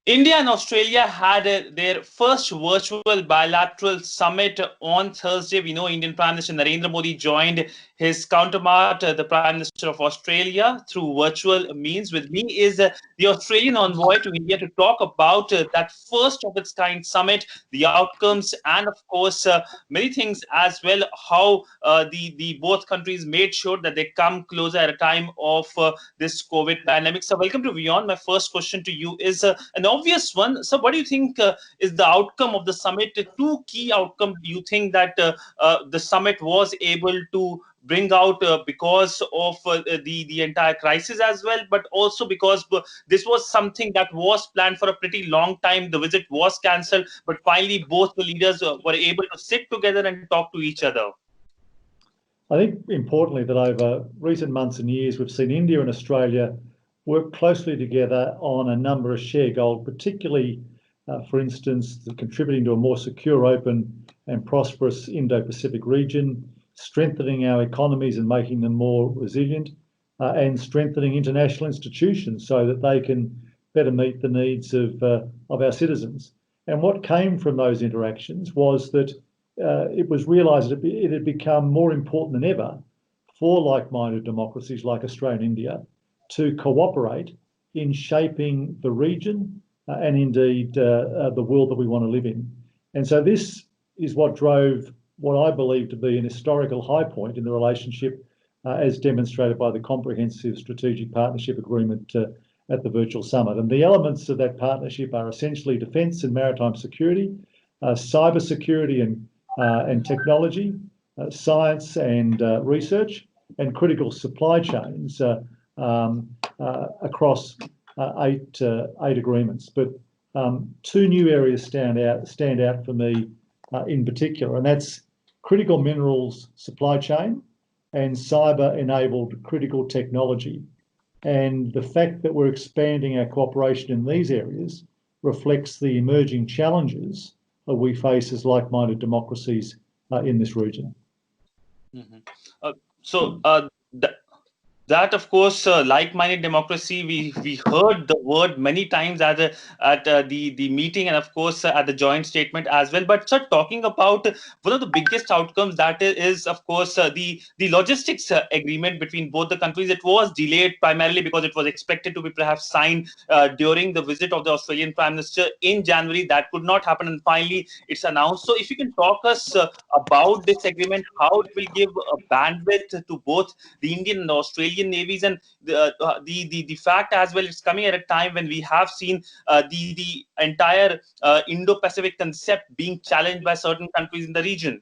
India and Australia had their first virtual bilateral summit on Thursday. We know Indian Prime Minister Narendra Modi joined his counterpart, the Prime Minister of Australia, through virtual means. With me is the Australian envoy to India to talk about that first of its kind summit, the outcomes, and of course, many things as well, how the both countries made sure that they come closer at a time of this COVID pandemic. So welcome to WION. My first question to you is an obvious one. So what do you think is the outcome of the summit? Two key outcomes you think that the summit was able to bring out because of the entire crisis as well, but also because this was something that was planned for a pretty long time. The visit was cancelled, but finally both the leaders were able to sit together and talk to each other. I think importantly that over recent months and years, we've seen India and Australia work closely together on a number of shared goals, particularly, for instance, contributing to a more secure, open and prosperous Indo-Pacific region, strengthening our economies and making them more resilient, and strengthening international institutions so that they can better meet the needs of our citizens. And what came from those interactions was that it was realised that it had become more important than ever for like-minded democracies like Australia and India to cooperate in shaping the region and indeed the world that we want to live in. And so this is what drove what I believe to be an historical high point in the relationship as demonstrated by the Comprehensive Strategic Partnership Agreement at the virtual summit. And the elements of that partnership are essentially defence and maritime security, cyber security and technology, science and research, and critical supply chains across eight agreements. But two new areas stand out for me in particular, and that's critical minerals supply chain and cyber-enabled critical technology. And the fact that we're expanding our cooperation in these areas reflects the emerging challenges that we face as like-minded democracies in this region. Mm-hmm. That of course, like-minded democracy, we heard the word many times at the meeting, and of course at the joint statement as well. But sir, talking about one of the biggest outcomes, that is of course the logistics agreement between both the countries. It was delayed primarily because it was expected to be perhaps signed during the visit of the Australian Prime Minister in January. That could not happen, and finally it's announced. So if you can talk us about this agreement, how it will give a bandwidth to both the Indian and the Australian navies, and the fact as well, it's coming at a time when we have seen the entire Indo-Pacific concept being challenged by certain countries in the region.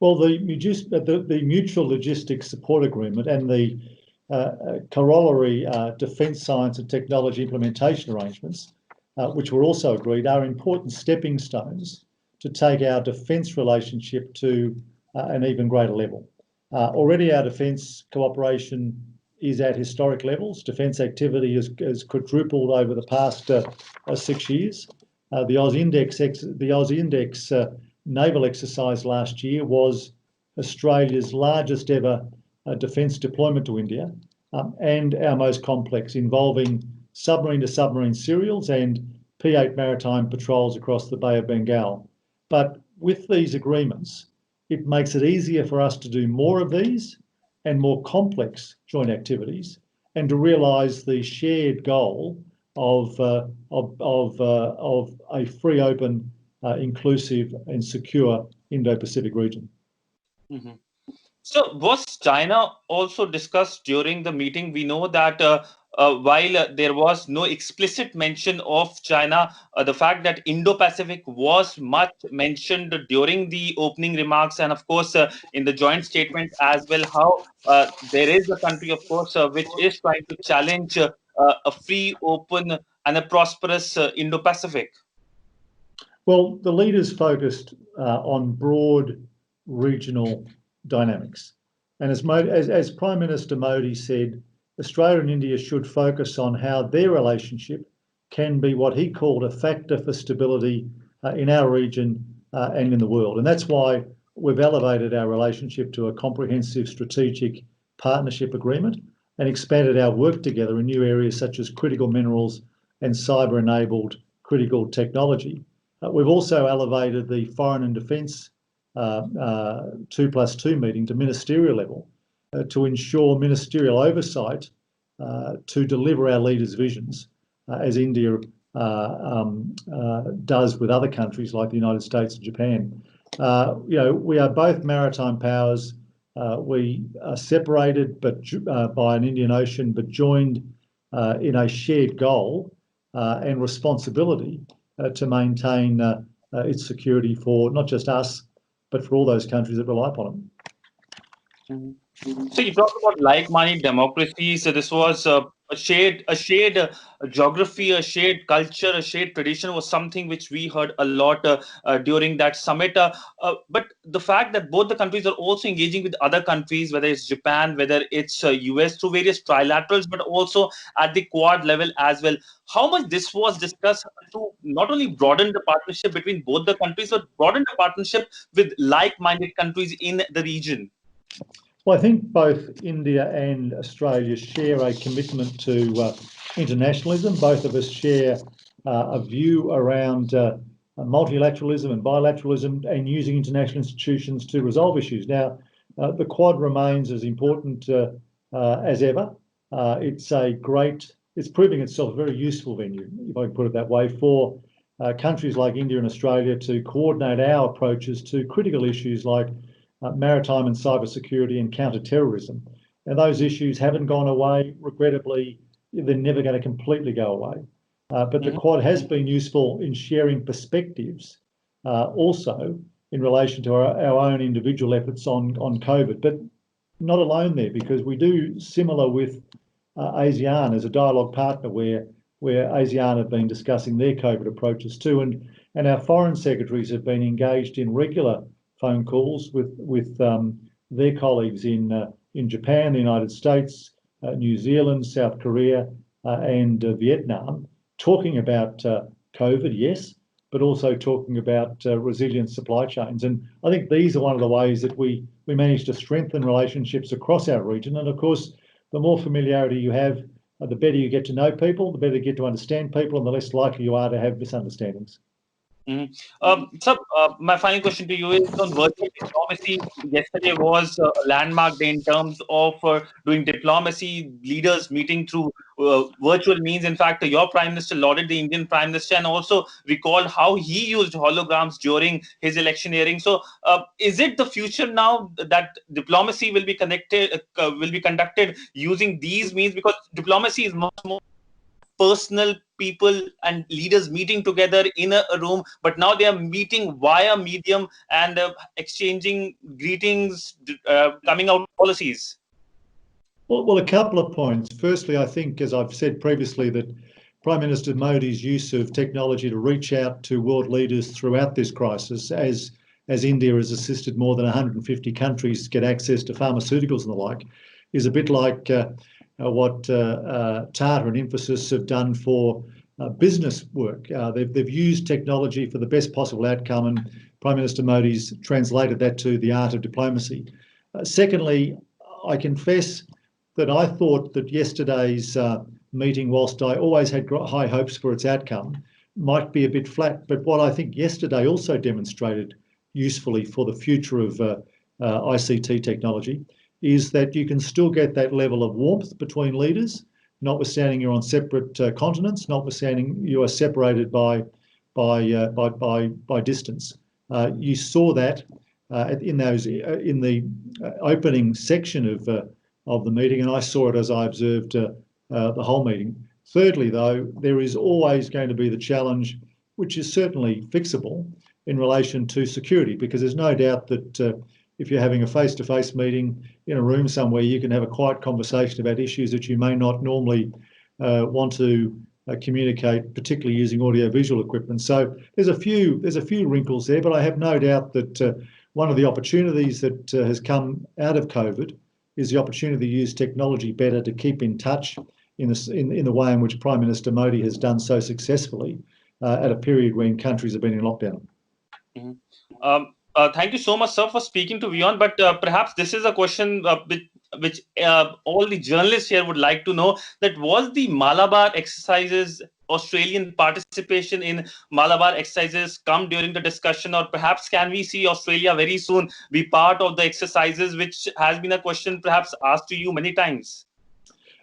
Well, the Mutual Logistics Support Agreement and the corollary Defence Science and Technology Implementation Arrangements, which were also agreed, are important stepping stones to take our defence relationship to an even greater level. Already our defence cooperation is at historic levels. Defence activity has quadrupled over the past 6 years. The Oz Index naval exercise last year was Australia's largest ever defence deployment to India, and our most complex, involving submarine-to-submarine serials and P8 maritime patrols across the Bay of Bengal. But with these agreements, it makes it easier for us to do more of these and more complex joint activities, and to realise the shared goal of a free, open, inclusive and secure Indo-Pacific region. Mm-hmm. So was China also discussed during the meeting? We know that while there was no explicit mention of China, the fact that Indo-Pacific was much mentioned during the opening remarks, and of course in the joint statement as well, how there is a country, of course, which is trying to challenge a free, open and a prosperous Indo-Pacific. Well, the leaders focused on broad regional dynamics. And as Prime Minister Modi said, Australia and India should focus on how their relationship can be what he called a factor for stability in our region and in the world. And that's why we've elevated our relationship to a comprehensive strategic partnership agreement and expanded our work together in new areas such as critical minerals and cyber-enabled critical technology. We've also elevated the Foreign and Defence 2+2 meeting to ministerial level to ensure ministerial oversight to deliver our leaders' visions, as India does with other countries like the United States and Japan. We are both maritime powers. We are separated by an Indian Ocean, but joined in a shared goal and responsibility to maintain its security for not just us, but for all those countries that rely upon it. So you talked about like-minded democracy. So this was a shared geography, a shared culture, a shared tradition was something which we heard a lot during that summit. But the fact that both the countries are also engaging with other countries, whether it's Japan, whether it's US, through various trilaterals, but also at the Quad level as well. How much this was discussed to not only broaden the partnership between both the countries, but broaden the partnership with like-minded countries in the region? Well, I think both India and Australia share a commitment to internationalism. Both of us share a view around multilateralism and bilateralism and using international institutions to resolve issues. Now, the Quad remains as important as ever. It's proving itself a very useful venue, if I can put it that way, for countries like India and Australia to coordinate our approaches to critical issues like maritime and cyber security and counter-terrorism. And those issues haven't gone away. Regrettably, they're never going to completely go away. But the Quad has been useful in sharing perspectives also in relation to our own individual efforts on COVID, but not alone there, because we do similar with ASEAN as a dialogue partner where ASEAN have been discussing their COVID approaches too. And our foreign secretaries have been engaged in regular phone calls with their colleagues in Japan, the United States, New Zealand, South Korea, and Vietnam, talking about COVID, yes, but also talking about resilient supply chains. And I think these are one of the ways that we manage to strengthen relationships across our region. And of course, the more familiarity you have, the better you get to know people, the better you get to understand people, and the less likely you are to have misunderstandings. So, my final question to you is on virtual diplomacy. Yesterday was a landmark day in terms of doing diplomacy, leaders meeting through virtual means. In fact, your Prime Minister lauded the Indian Prime Minister and also recalled how he used holograms during his electioneering. So, is it the future now that diplomacy will be conducted using these means? Because diplomacy is much more personal, people and leaders meeting together in a room, but now they are meeting via medium and exchanging greetings, coming out policies. Well, a couple of points. Firstly, I think, as I've said previously, that Prime Minister Modi's use of technology to reach out to world leaders throughout this crisis, as India has assisted more than 150 countries get access to pharmaceuticals and the like, is a bit like what Tata and Infosys have done for business work. They've used technology for the best possible outcome, and Prime Minister Modi's translated that to the art of diplomacy. Secondly, I confess that I thought that yesterday's meeting, whilst I always had high hopes for its outcome, might be a bit flat. But what I think yesterday also demonstrated usefully for the future of ICT technology is that you can still get that level of warmth between leaders, notwithstanding you're on separate continents, notwithstanding you are separated by distance. You saw that in the opening section of the meeting, and I saw it as I observed the whole meeting. Thirdly, though, there is always going to be the challenge, which is certainly fixable, in relation to security, because there's no doubt that if you're having a face-to-face meeting in a room somewhere, you can have a quiet conversation about issues that you may not normally want to communicate, particularly using audio-visual equipment. So there's a few wrinkles there, but I have no doubt that one of the opportunities that has come out of COVID is the opportunity to use technology better to keep in touch in the way in which Prime Minister Modi has done so successfully at a period when countries have been in lockdown. Thank you so much, sir, for speaking to WION. But perhaps this is a question which all the journalists here would like to know, that was the Malabar exercises, Australian participation in Malabar exercises come during the discussion, or perhaps can we see Australia very soon be part of the exercises, which has been a question perhaps asked to you many times?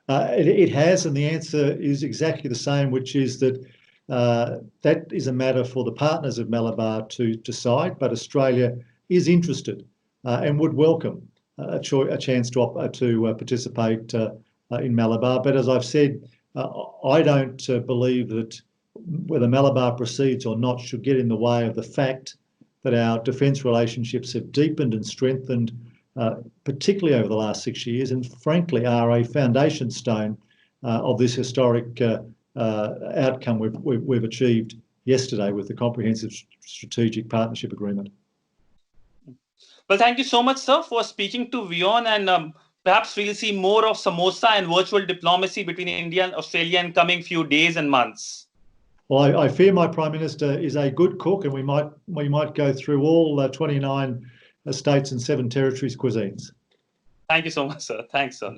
It has, and the answer is exactly the same, which is that that is a matter for the partners of Malabar to decide, but Australia is interested and would welcome a chance to participate in Malabar. But as I've said, I don't believe that whether Malabar proceeds or not should get in the way of the fact that our defence relationships have deepened and strengthened, particularly over the last 6 years, and frankly are a foundation stone of this historic outcome we've achieved yesterday with the Comprehensive Strategic Partnership Agreement. Well, thank you so much, sir, for speaking to WION, and perhaps we'll see more of samosa and virtual diplomacy between India and Australia in coming few days and months. Well, I fear my Prime Minister is a good cook, and we might go through all 29 states and 7 territories' cuisines. Thank you so much, sir. Thanks, sir.